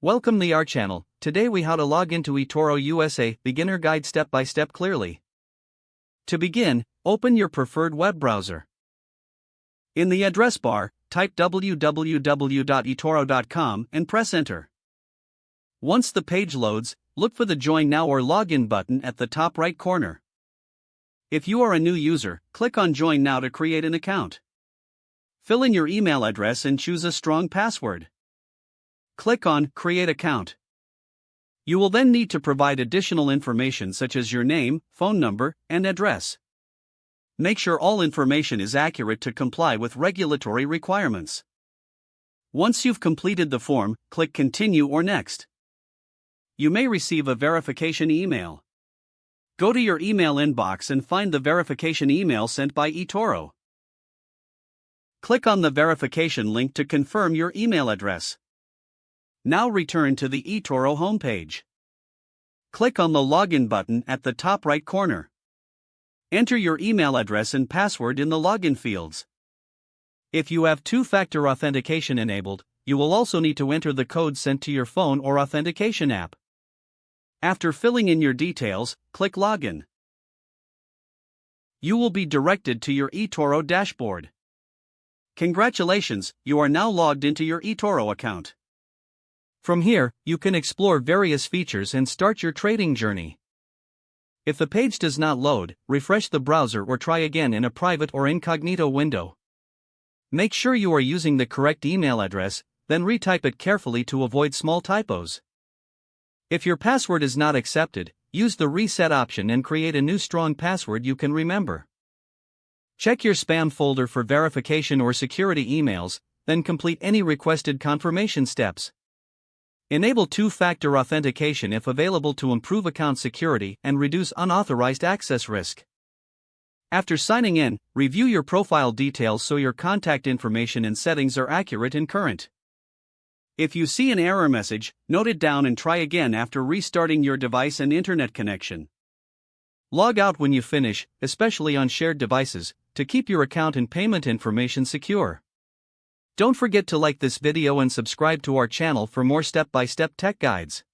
Welcome to our channel. Today we how to log into eToro USA beginner guide step by step clearly. To begin, open your preferred web browser. In the address bar, type www.etoro.com and press enter. Once the page loads, look for the Join Now or Login button at the top right corner. If you are a new user, click on Join Now to create an account. Fill in your email address and choose a strong password. Click on Create Account. You will then need to provide additional information such as your name, phone number, and address. Make sure all information is accurate to comply with regulatory requirements. Once you've completed the form, click Continue or Next. You may receive a verification email. Go to your email inbox and find the verification email sent by eToro. Click on the verification link to confirm your email address. Now return to the eToro homepage. Click on the Login button at the top right corner. Enter your email address and password in the login fields. If you have two-factor authentication enabled, you will also need to enter the code sent to your phone or authentication app. After filling in your details, click Login. You will be directed to your eToro dashboard. Congratulations, you are now logged into your eToro account. From here, you can explore various features and start your trading journey. If the page does not load, refresh the browser or try again in a private or incognito window. Make sure you are using the correct email address, then retype it carefully to avoid small typos. If your password is not accepted, use the reset option and create a new strong password you can remember. Check your spam folder for verification or security emails, then complete any requested confirmation steps. Enable two-factor authentication if available to improve account security and reduce unauthorized access risk. After signing in, review your profile details so your contact information and settings are accurate and current. If you see an error message, note it down and try again after restarting your device and internet connection. Log out when you finish, especially on shared devices, to keep your account and payment information secure. Don't forget to like this video and subscribe to our channel for more step-by-step tech guides.